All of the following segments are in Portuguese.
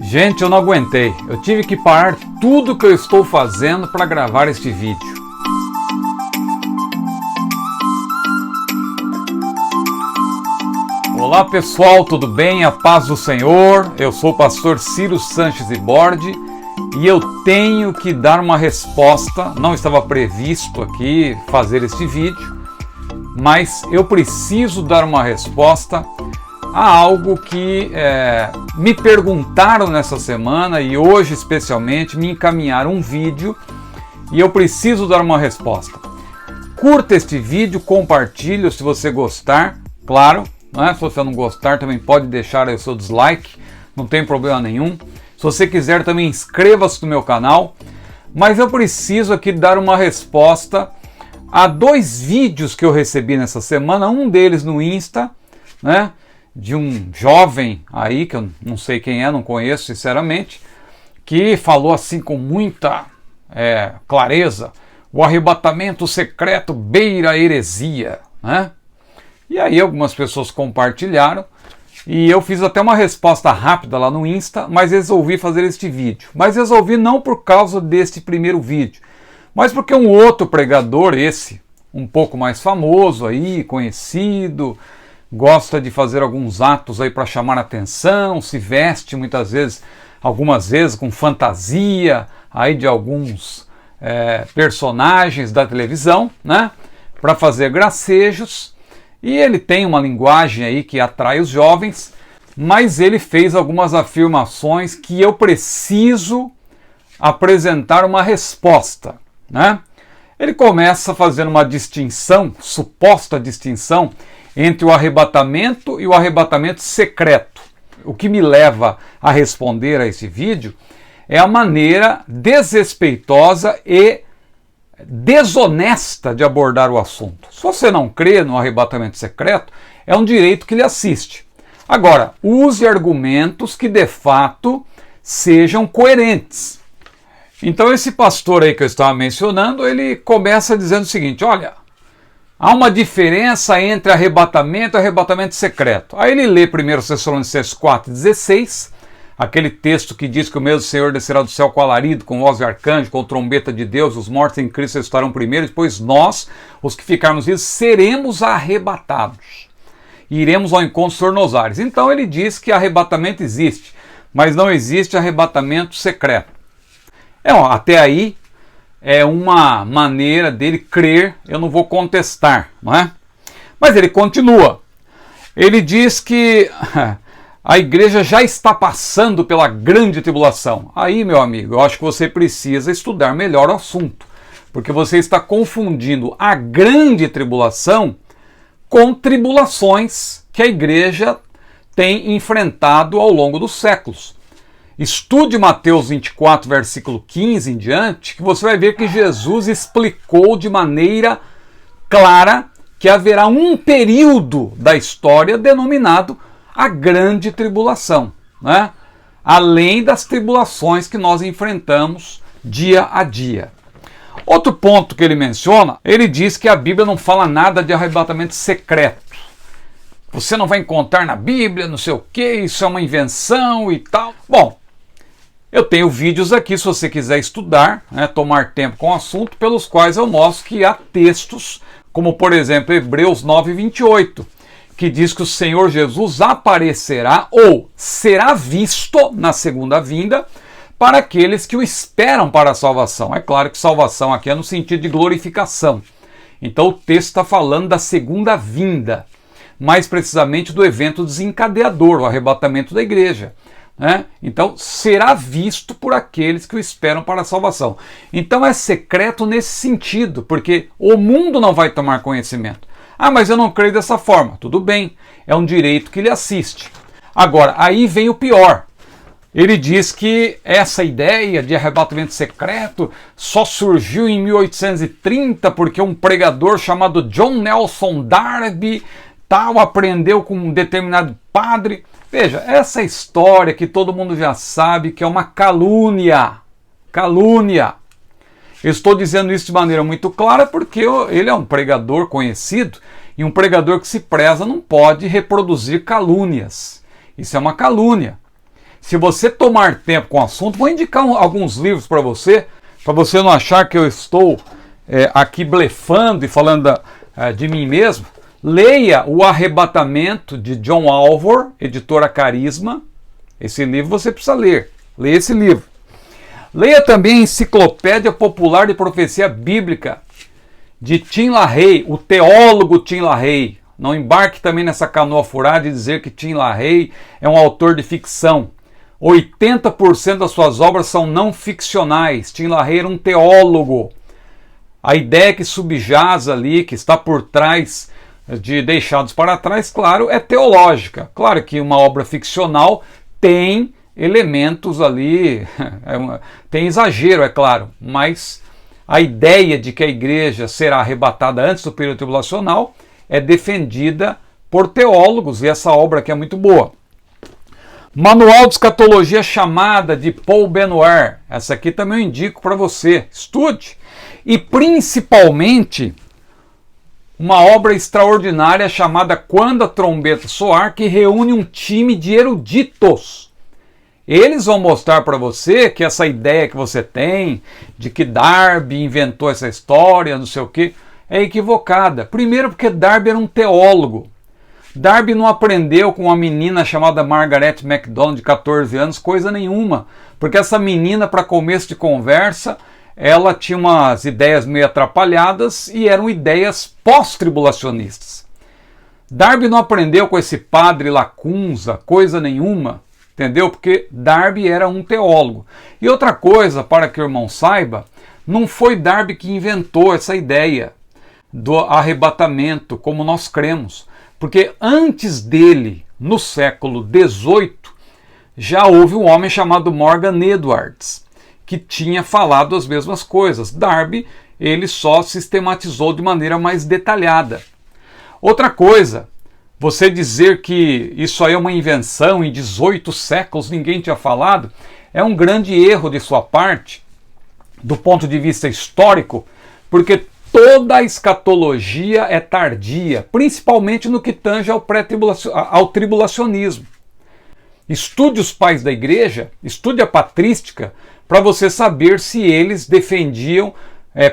Gente, eu não aguentei. Eu tive que parar tudo que eu estou fazendo para gravar este vídeo. Olá pessoal, tudo bem? A paz do Senhor. Eu sou o pastor Ciro Sanches Ibordi e eu tenho que dar uma resposta. Não estava previsto aqui fazer este vídeo, mas eu preciso dar uma resposta a algo que me perguntaram nessa semana e hoje especialmente me encaminharam um vídeo e eu preciso dar uma resposta. Curta este vídeo, compartilhe se você gostar, claro, né? Se você não gostar também pode deixar aí o seu dislike, não tem problema nenhum. Se você quiser também inscreva-se no meu canal, mas eu preciso aqui dar uma resposta a dois vídeos que eu recebi nessa semana, um deles no Insta, né? De um jovem aí, que eu não sei quem é, não conheço sinceramente, que falou assim com muita clareza: o arrebatamento secreto beira a heresia, né? E aí algumas pessoas compartilharam, e eu fiz até uma resposta rápida lá no Insta, mas resolvi fazer este vídeo. Mas resolvi não por causa deste primeiro vídeo, mas porque um outro pregador, esse, um pouco mais famoso aí, conhecido, gosta de fazer alguns atos aí para chamar a atenção, se veste muitas vezes, algumas vezes com fantasia aí de alguns personagens da televisão, né, para fazer gracejos, e ele tem uma linguagem aí que atrai os jovens, mas ele fez algumas afirmações que eu preciso apresentar uma resposta, né? Ele começa fazendo uma distinção, suposta distinção, entre o arrebatamento e o arrebatamento secreto. O que me leva a responder a esse vídeo é a maneira desrespeitosa e desonesta de abordar o assunto. Se você não crê no arrebatamento secreto, é um direito que lhe assiste. Agora, use argumentos que de fato sejam coerentes. Então esse pastor aí que eu estava mencionando, ele começa dizendo o seguinte: olha, há uma diferença entre arrebatamento e arrebatamento secreto. Aí ele lê 1 Tessalonicenses 4,16, aquele texto que diz que o mesmo Senhor descerá do céu com alarido, com voz de arcanjo, com trombeta de Deus, os mortos em Cristo estarão primeiro, depois nós, os que ficarmos vivos, seremos arrebatados. E iremos ao encontro dos Senhor nos ares. Então ele diz que arrebatamento existe, mas não existe arrebatamento secreto. Até aí é uma maneira dele crer, eu não vou contestar, não é? Mas ele continua. Ele diz que a igreja já está passando pela grande tribulação. Aí, meu amigo, eu acho que você precisa estudar melhor o assunto, porque você está confundindo a grande tribulação com tribulações que a igreja tem enfrentado ao longo dos séculos. Estude Mateus 24, versículo 15 em diante, que você vai ver que Jesus explicou de maneira clara que haverá um período da história denominado a grande tribulação, né? Além das tribulações que nós enfrentamos dia a dia. Outro ponto que ele menciona, ele diz que a Bíblia não fala nada de arrebatamento secreto. Você não vai encontrar na Bíblia, não sei o que, isso é uma invenção e tal. Bom, eu tenho vídeos aqui, se você quiser estudar, né, tomar tempo com o assunto, pelos quais eu mostro que há textos, como por exemplo Hebreus 9:28, que diz que o Senhor Jesus aparecerá ou será visto na segunda vinda para aqueles que o esperam para a salvação. É claro que salvação aqui é no sentido de glorificação. Então o texto está falando da segunda vinda, mais precisamente do evento desencadeador, o arrebatamento da igreja. Então será visto por aqueles que o esperam para a salvação. Então é secreto nesse sentido, porque o mundo não vai tomar conhecimento. Ah, mas eu não creio dessa forma. Tudo bem, é um direito que lhe assiste. Agora, aí vem o pior. Ele diz que essa ideia de arrebatamento secreto só surgiu em 1830 porque um pregador chamado John Nelson Darby aprendeu com um determinado padre. Veja, essa história que todo mundo já sabe que é uma calúnia. Calúnia. Eu estou dizendo isso de maneira muito clara porque ele é um pregador conhecido e um pregador que se preza não pode reproduzir calúnias. Isso é uma calúnia. Se você tomar tempo com o assunto, vou indicar alguns livros para você não achar que eu estou aqui blefando e falando de mim mesmo. Leia O Arrebatamento, de John Alvor, editora Carisma. Esse livro você precisa ler. Leia esse livro. Leia também a Enciclopédia Popular de Profecia Bíblica, de Tim LaHaye, o teólogo Tim LaHaye. Não embarque também nessa canoa furada de dizer que Tim LaHaye é um autor de ficção. 80% das suas obras são não ficcionais. Tim LaHaye era um teólogo. A ideia que subjaz ali, que está por trás de Deixados para Trás, claro, é teológica. Claro que uma obra ficcional tem elementos ali, tem exagero, é claro, mas a ideia de que a igreja será arrebatada antes do período tribulacional é defendida por teólogos, e essa obra aqui é muito boa. Manual de Escatologia Chamada, de Paul Benoit. Essa aqui também eu indico para você. Estude. E principalmente uma obra extraordinária chamada Quando a Trombeta Soar, que reúne um time de eruditos. Eles vão mostrar para você que essa ideia que você tem de que Darby inventou essa história, não sei o quê, é equivocada. Primeiro porque Darby era um teólogo. Darby não aprendeu com uma menina chamada Margaret MacDonald, de 14 anos, coisa nenhuma. Porque essa menina, para começo de conversa, ela tinha umas ideias meio atrapalhadas e eram ideias pós-tribulacionistas. Darby não aprendeu com esse padre Lacunza, coisa nenhuma, entendeu? Porque Darby era um teólogo. E outra coisa, para que o irmão saiba, não foi Darby que inventou essa ideia do arrebatamento, como nós cremos. Porque antes dele, no século XVIII, já houve um homem chamado Morgan Edwards, que tinha falado as mesmas coisas. Darby, ele só sistematizou de maneira mais detalhada. Outra coisa, você dizer que isso aí é uma invenção, em 18 séculos ninguém tinha falado, é um grande erro de sua parte, do ponto de vista histórico, porque toda a escatologia é tardia, principalmente no que tange ao tribulacionismo. Estude os pais da igreja, estude a patrística, para você saber se eles defendiam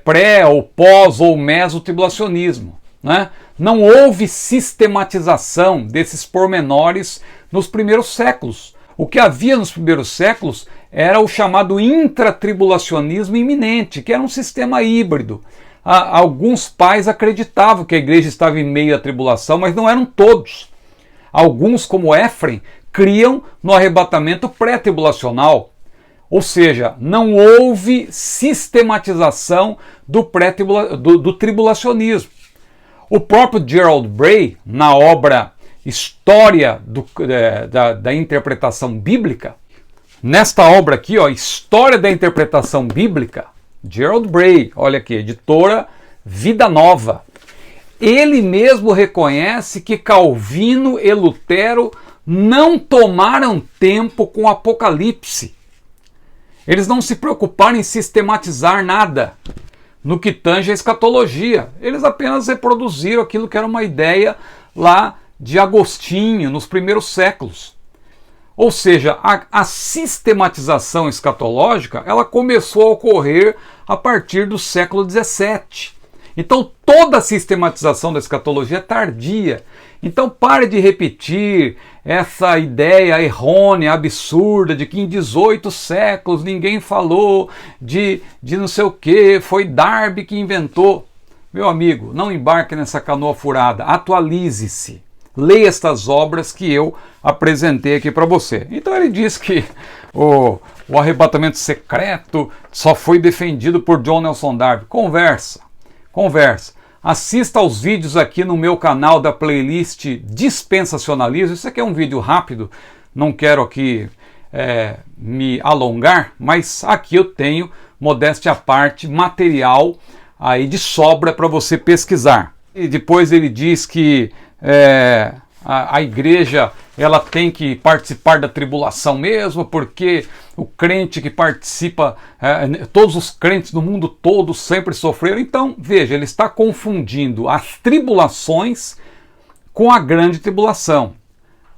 pré, ou pós, ou meso-tribulacionismo. Né? Não houve sistematização desses pormenores nos primeiros séculos. O que havia nos primeiros séculos era o chamado intratribulacionismo iminente, que era um sistema híbrido. Alguns pais acreditavam que a igreja estava em meio à tribulação, mas não eram todos. Alguns, como Éfrem, criam no arrebatamento pré-tribulacional. Ou seja, não houve sistematização do tribulacionismo. O próprio Gerald Bray, na obra História da Interpretação Bíblica, nesta obra aqui, História da Interpretação Bíblica, Gerald Bray, olha aqui, editora Vida Nova. Ele mesmo reconhece que Calvino e Lutero não tomaram tempo com o Apocalipse. Eles não se preocuparam em sistematizar nada no que tange a escatologia. Eles apenas reproduziram aquilo que era uma ideia lá de Agostinho, nos primeiros séculos. Ou seja, a sistematização escatológica ela começou a ocorrer a partir do século XVII. Então toda a sistematização da escatologia é tardia. Então pare de repetir essa ideia errônea, absurda, de que em 18 séculos ninguém falou de não sei o que, foi Darby que inventou. Meu amigo, não embarque nessa canoa furada, atualize-se. Leia estas obras que eu apresentei aqui para você. Então ele diz que o arrebatamento secreto só foi defendido por John Nelson Darby. Conversa. Assista aos vídeos aqui no meu canal da playlist Dispensacionalismo. Isso aqui é um vídeo rápido, não quero aqui me alongar, mas aqui eu tenho, modéstia à parte, material aí de sobra para você pesquisar. E depois ele diz que a igreja ela tem que participar da tribulação mesmo, porque o crente que participa, todos os crentes no mundo todo sempre sofreram. Então, veja, ele está confundindo as tribulações com a grande tribulação.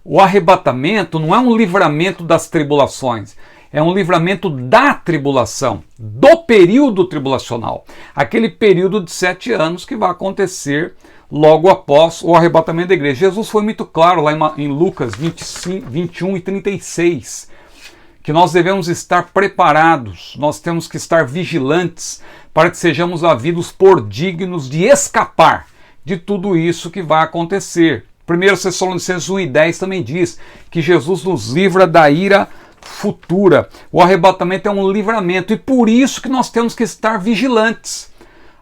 o arrebatamento não é um livramento das tribulações, é um livramento da tribulação, do período tribulacional, aquele período de 7 anos que vai acontecer logo após o arrebatamento da igreja. Jesus foi muito claro lá em Lucas 21 e 36, que nós devemos estar preparados, nós temos que estar vigilantes para que sejamos havidos por dignos de escapar de tudo isso que vai acontecer. 1 Tessalonicenses 1 e 10 também diz que Jesus nos livra da ira futura. O arrebatamento é um livramento e por isso que nós temos que estar vigilantes.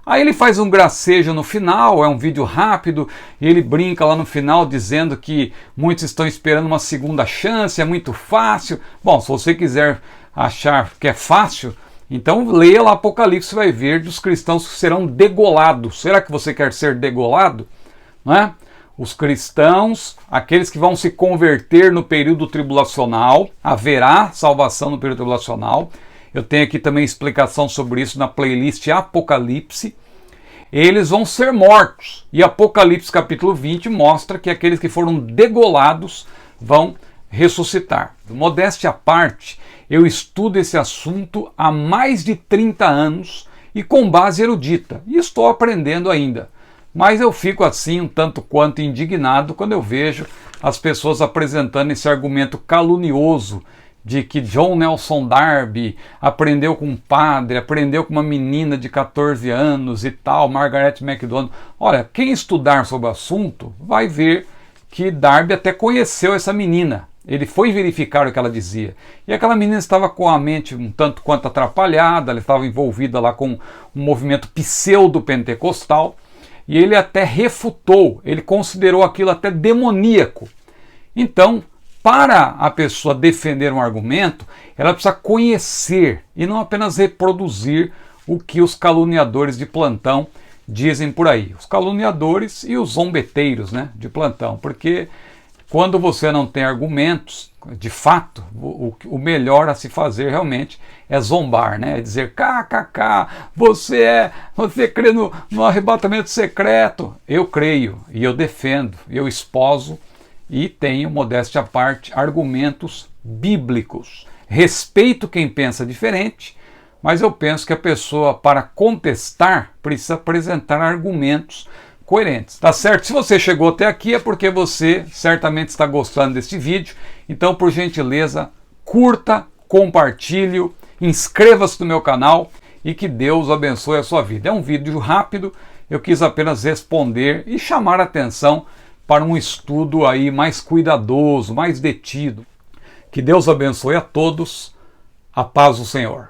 Aí ele faz um gracejo no final, é um vídeo rápido, e ele brinca lá no final dizendo que muitos estão esperando uma segunda chance, é muito fácil. Bom, se você quiser achar que é fácil, então leia lá Apocalipse, você vai ver dos cristãos que serão degolados. Será que você quer ser degolado? Não é? Os cristãos, aqueles que vão se converter no período tribulacional, haverá salvação no período tribulacional. Eu tenho aqui também explicação sobre isso na playlist Apocalipse. Eles vão ser mortos. E Apocalipse capítulo 20 mostra que aqueles que foram degolados vão ressuscitar. Modéstia à parte, eu estudo esse assunto há mais de 30 anos e com base erudita. E estou aprendendo ainda. Mas eu fico assim um tanto quanto indignado quando eu vejo as pessoas apresentando esse argumento calunioso de que John Nelson Darby aprendeu com um padre, aprendeu com uma menina de 14 anos e tal, Margaret MacDonald. Olha, quem estudar sobre o assunto vai ver que Darby até conheceu essa menina. Ele foi verificar o que ela dizia. E aquela menina estava com a mente um tanto quanto atrapalhada, ela estava envolvida lá com um movimento pseudo-pentecostal, e ele até refutou, ele considerou aquilo até demoníaco. Então, para a pessoa defender um argumento, ela precisa conhecer e não apenas reproduzir o que os caluniadores de plantão dizem por aí. Os caluniadores e os zombeteiros, né, de plantão. Porque quando você não tem argumentos, de fato, o melhor a se fazer realmente é zombar, né? É dizer, kkk, você crê no arrebatamento secreto. Eu creio e eu defendo, eu esposo e tenho, modéstia à parte, argumentos bíblicos. Respeito quem pensa diferente, mas eu penso que a pessoa, para contestar, precisa apresentar argumentos coerentes. Tá certo? Se você chegou até aqui é porque você certamente está gostando deste vídeo. Então, por gentileza, curta, compartilhe, inscreva-se no meu canal e que Deus abençoe a sua vida. É um vídeo rápido, eu quis apenas responder e chamar a atenção para um estudo aí mais cuidadoso, mais detido. Que Deus abençoe a todos. A paz do Senhor.